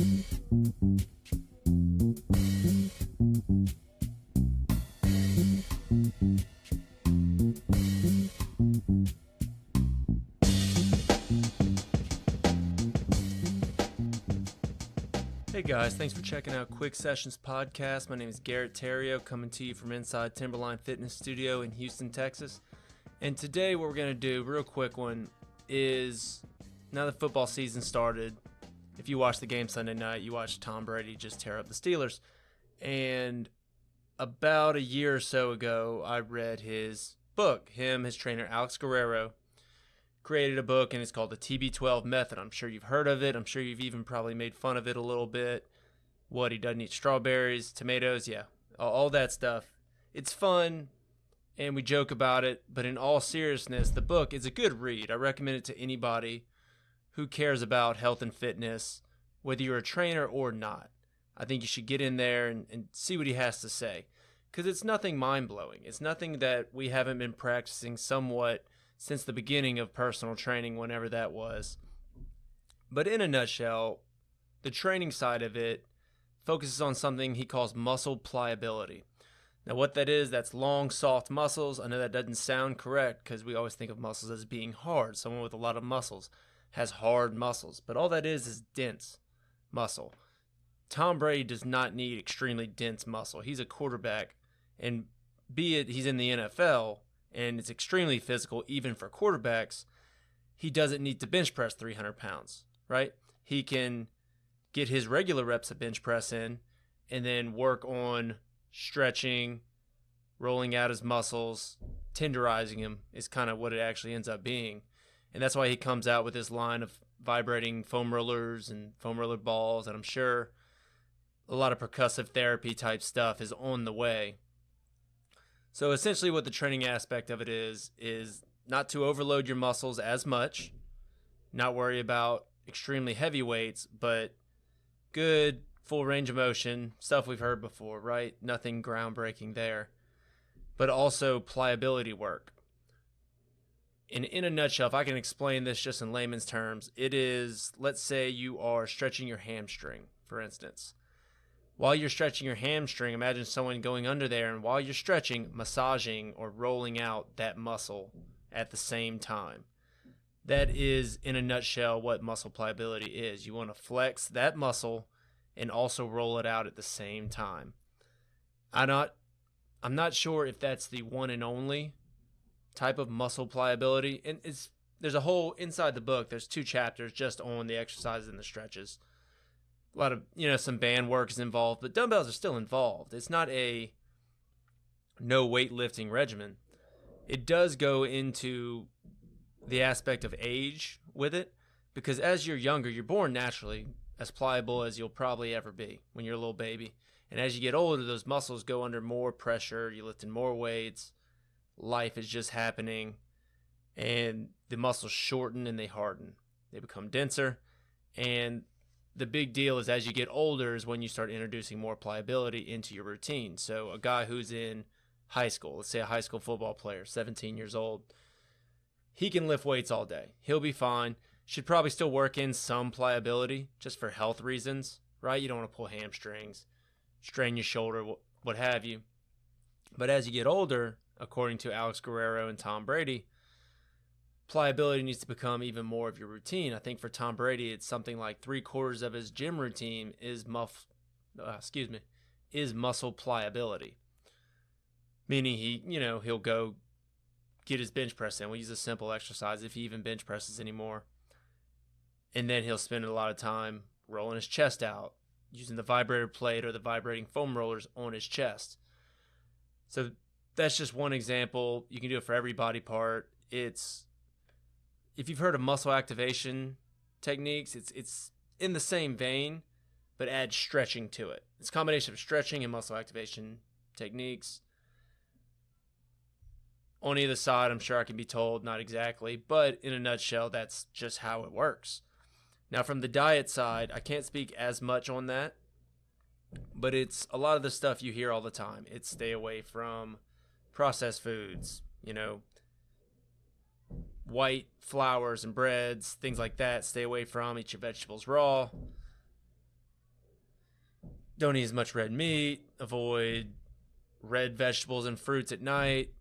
Hey guys, thanks for checking out Quick Sessions Podcast. My name is Garrett Terrio, coming to you from inside Timberline Fitness Studio in Houston, Texas. And today what we're going to do, real quick one, is now the football season started. If you watched the game Sunday night, you watched Tom Brady just tear up the Steelers. And about a year or so ago, I read his book. His trainer, Alex Guerrero, created a book, and it's called the TB12 Method. I'm sure you've heard of it. I'm sure you've even probably made fun of it a little bit. What, he doesn't eat strawberries, tomatoes, yeah, all that stuff. It's fun, and we joke about it, but in all seriousness, the book is a good read. I recommend it to anybody who cares about health and fitness, whether you're a trainer or not. I think you should get in there and see what he has to say, because it's nothing mind-blowing. It's nothing that we haven't been practicing somewhat since the beginning of personal training, whenever that was. But in a nutshell, the training side of it focuses on something he calls muscle pliability. Now what that is, that's long, soft muscles. I know that doesn't sound correct because we always think of muscles as being hard. Someone with a lot of muscles has hard muscles, but all that is dense muscle. Tom Brady does not need extremely dense muscle. He's a quarterback, and be it he's in the NFL, and it's extremely physical even for quarterbacks, he doesn't need to bench press 300 pounds, right? He can get his regular reps of bench press in and then work on stretching, rolling out his muscles, tenderizing him is kind of what it actually ends up being. And that's why he comes out with this line of vibrating foam rollers and foam roller balls, and I'm sure a lot of percussive therapy type stuff is on the way. So essentially what the training aspect of it is not to overload your muscles as much, not worry about extremely heavy weights, but good full range of motion, stuff we've heard before, right? Nothing groundbreaking there. But also pliability work. In a nutshell, if I can explain this just in layman's terms, it is, let's say you are stretching your hamstring, for instance. While you're stretching your hamstring, imagine someone going under there, and while you're stretching, massaging or rolling out that muscle at the same time. That is, in a nutshell, what muscle pliability is. You want to flex that muscle and also roll it out at the same time. I'm not sure if that's the one and only type of muscle pliability. And there's a whole, inside the book, there's 2 chapters just on the exercises and the stretches. A lot of, some band work is involved, but dumbbells are still involved. It's not a no weightlifting regimen. It does go into the aspect of age with it, because as you're younger, you're born naturally as pliable as you'll probably ever be when you're a little baby. And as you get older, those muscles go under more pressure. You're lifting more weights. Life is just happening. And the muscles shorten and they harden. They become denser. And the big deal is as you get older is when you start introducing more pliability into your routine. So a guy who's in high school, let's say a high school football player, 17 years old, he can lift weights all day. He'll be fine. Should probably still work in some pliability just for health reasons, right? You don't want to pull hamstrings, strain your shoulder, what have you. But as you get older, according to Alex Guerrero and Tom Brady, pliability needs to become even more of your routine. I think for Tom Brady, it's something like 3/4 of his gym routine is muscle pliability. Meaning he'll go get his bench press in. We'll use a simple exercise if he even bench presses anymore. And then he'll spend a lot of time rolling his chest out, using the vibrator plate or the vibrating foam rollers on his chest. So that's just one example. You can do it for every body part. If you've heard of muscle activation techniques, it's in the same vein, but add stretching to it. It's a combination of stretching and muscle activation techniques. On either side, I'm sure I can be told, not exactly, but in a nutshell, that's just how it works. Now, from the diet side, I can't speak as much on that, but it's a lot of the stuff you hear all the time. It's stay away from processed foods, white flours and breads, things like that. Stay away from. Eat your vegetables raw. don't eat as much red meat, avoid red vegetables and fruits at night,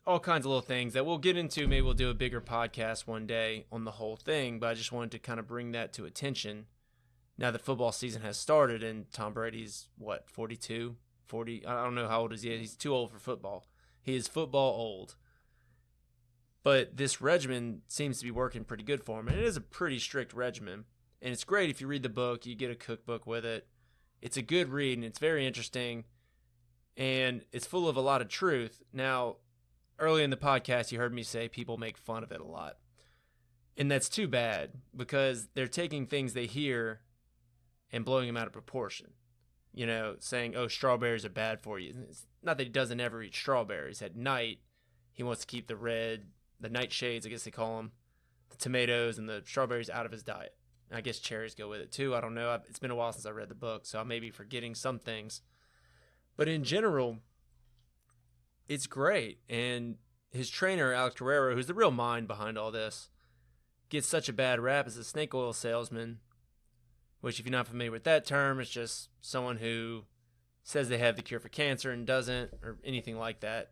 all kinds of little things that we'll get into. Maybe we'll do a bigger podcast one day on the whole thing, but I just wanted to kind of bring that to attention now that football season has started and Tom Brady's, 42, 40? I don't know how old is he. He's too old for football. He is football old. But this regimen seems to be working pretty good for him, and it is a pretty strict regimen. And it's great if you read the book, you get a cookbook with it. It's a good read, and it's very interesting, and it's full of a lot of truth. Now, early in the podcast, you heard me say people make fun of it a lot. And that's too bad, because they're taking things they hear and blowing them out of proportion. Saying, oh, strawberries are bad for you. It's not that he doesn't ever eat strawberries. At night, he wants to keep the nightshades, I guess they call them, the tomatoes and the strawberries out of his diet. I guess cherries go with it too. I don't know. It's been a while since I read the book, so I may be forgetting some things. But in general, it's great. And his trainer, Alex Guerrero, who's the real mind behind all this, gets such a bad rap as a snake oil salesman, which, if you're not familiar with that term, it's just someone who says they have the cure for cancer and doesn't, or anything like that.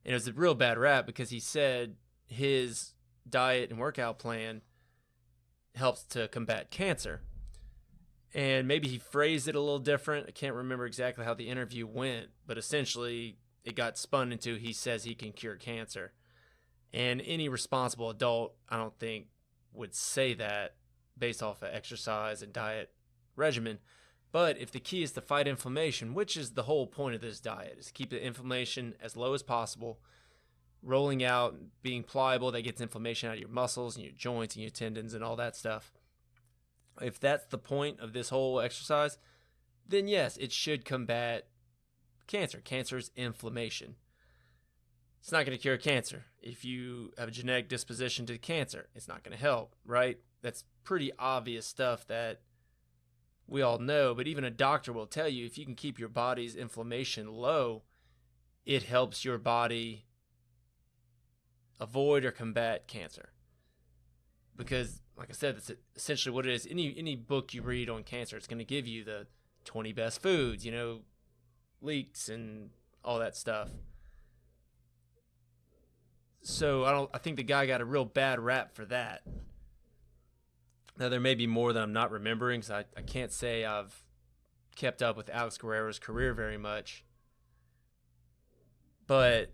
And it was a real bad rap because he said his diet and workout plan helps to combat cancer. And maybe he phrased it a little different. I can't remember exactly how the interview went, but essentially it got spun into he says he can cure cancer. And any responsible adult, I don't think, would say that based off of exercise and diet regimen. But if the key is to fight inflammation, which is the whole point of this diet, is to keep the inflammation as low as possible, rolling out, being pliable, that gets inflammation out of your muscles and your joints and your tendons and all that stuff. If that's the point of this whole exercise, then yes, it should combat cancer. Cancer is inflammation. It's not going to cure cancer. If you have a genetic disposition to cancer, it's not going to help, right? That's pretty obvious stuff that we all know, but even a doctor will tell you if you can keep your body's inflammation low, it helps your body avoid or combat cancer. Because, like I said, that's essentially what it is. Any book you read on cancer, it's going to give you the 20 best foods, leeks and all that stuff. So I think the guy got a real bad rap for that. Now, there may be more that I'm not remembering, because I can't say I've kept up with Alex Guerrero's career very much. But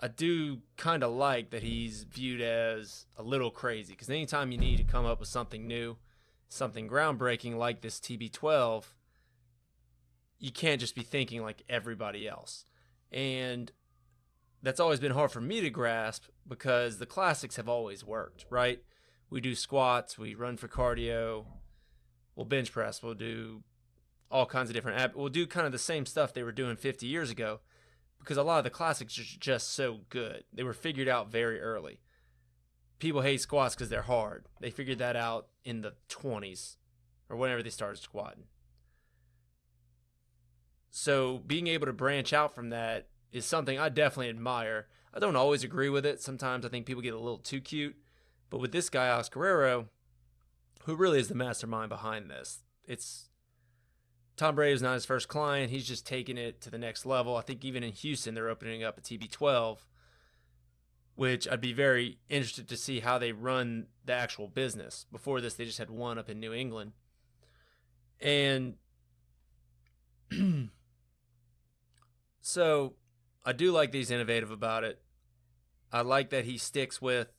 I do kind of like that he's viewed as a little crazy, because anytime you need to come up with something new, something groundbreaking like this TB12, you can't just be thinking like everybody else. And that's always been hard for me to grasp, because the classics have always worked, right? We do squats, we run for cardio, we'll bench press, we'll do all kinds of different we'll do kind of the same stuff they were doing 50 years ago, because a lot of the classics are just so good. They were figured out very early. People hate squats because they're hard. They figured that out in the 20s or whenever they started squatting. So being able to branch out from that is something I definitely admire. I don't always agree with it. Sometimes I think people get a little too cute. But with this guy, Alex Guerrero, who really is the mastermind behind this, it's Tom Brady is not his first client. He's just taking it to the next level. I think even in Houston, they're opening up a TB12, which I'd be very interested to see how they run the actual business. Before this, they just had one up in New England. And so I do like that he's innovative about it. I like that he sticks with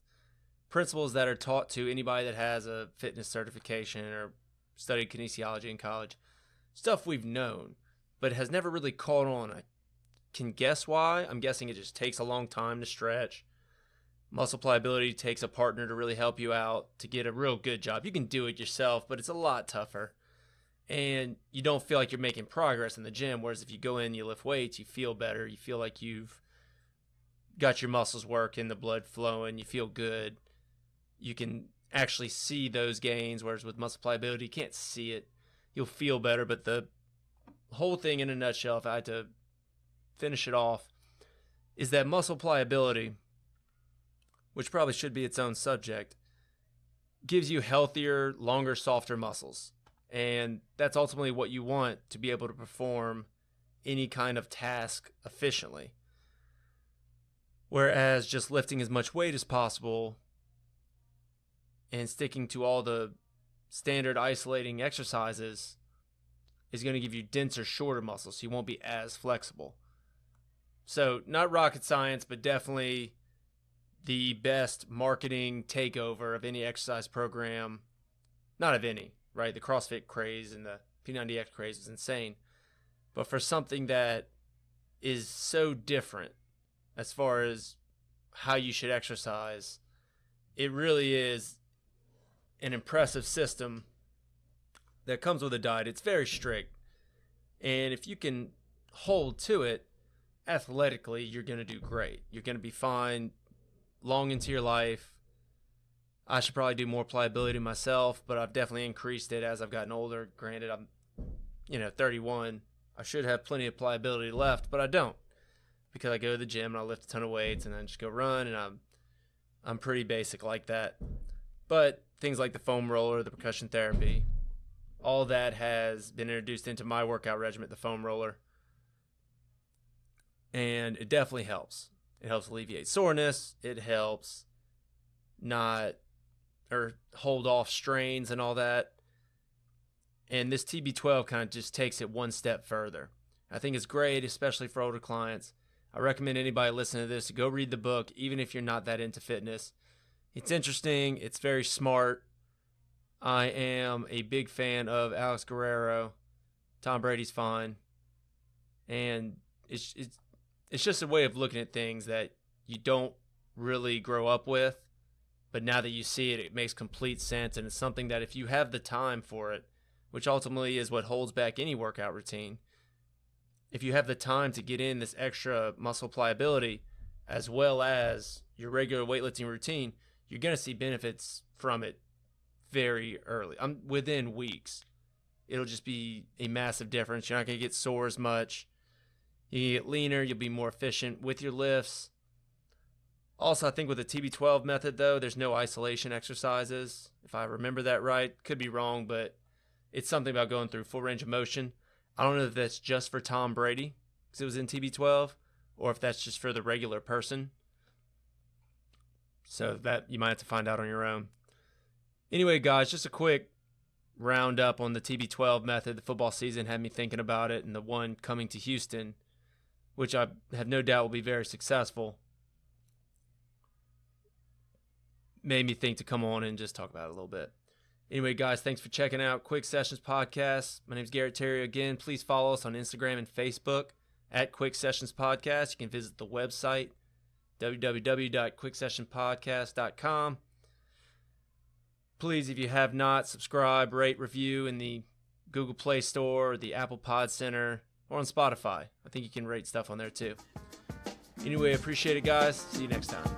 principles that are taught to anybody that has a fitness certification or studied kinesiology in college. Stuff we've known, but has never really caught on. I can guess why. I'm guessing it just takes a long time to stretch. Muscle pliability takes a partner to really help you out to get a real good job. You can do it yourself, but it's a lot tougher. And you don't feel like you're making progress in the gym, whereas if you go in, you lift weights, you feel better. You feel like you've got your muscles working, the blood flowing, you feel good. You can actually see those gains, whereas with muscle pliability, you can't see it. You'll feel better, but the whole thing in a nutshell, if I had to finish it off, is that muscle pliability, which probably should be its own subject, gives you healthier, longer, softer muscles. And that's ultimately what you want to be able to perform any kind of task efficiently. Whereas just lifting as much weight as possible and sticking to all the standard isolating exercises is going to give you denser, shorter muscles, so you won't be as flexible. So not rocket science, but definitely the best marketing takeover of any exercise program. Not of any, right? The CrossFit craze and the P90X craze is insane. But for something that is so different as far as how you should exercise, it really is an impressive system that comes with a diet. It's very strict. And if you can hold to it, athletically, you're going to do great. You're going to be fine long into your life. I should probably do more pliability myself, but I've definitely increased it as I've gotten older. Granted, I'm 31. I should have plenty of pliability left, but I don't, because I go to the gym and I lift a ton of weights and then just go run, and I'm pretty basic like that. But things like the foam roller, the percussion therapy, all that has been introduced into my workout regimen, the foam roller. And it definitely helps. It helps alleviate soreness. It helps hold off strains and all that. And this TB12 kind of just takes it one step further. I think it's great, especially for older clients. I recommend anybody listening to this to go read the book, even if you're not that into fitness. It's interesting. It's very smart. I am a big fan of Alex Guerrero. Tom Brady's fine. And it's just a way of looking at things that you don't really grow up with, but now that you see it, it makes complete sense, and it's something that if you have the time for it, which ultimately is what holds back any workout routine, if you have the time to get in this extra muscle pliability as well as your regular weightlifting routine, you're going to see benefits from it very early. Within weeks. It'll just be a massive difference. You're not going to get sore as much. You get leaner, you'll be more efficient with your lifts. Also, I think with the TB12 method, though, there's no isolation exercises. If I remember that right, could be wrong, but it's something about going through full range of motion. I don't know if that's just for Tom Brady, because it was in TB12, or if that's just for the regular person. So that you might have to find out on your own. Anyway, guys, just a quick roundup on the TB12 method. The football season had me thinking about it, and the one coming to Houston, which I have no doubt will be very successful, made me think to come on and just talk about it a little bit. Anyway, guys, thanks for checking out Quick Sessions Podcast. My name is Garrett Terry again. Please follow us on Instagram and Facebook at Quick Sessions Podcast. You can visit the website, www.quicksessionpodcast.com. Please, if you have not, subscribe, rate, review in the Google Play Store, or the Apple Pod Center, or on Spotify. I think you can rate stuff on there too. Anyway, appreciate it, guys. See you next time.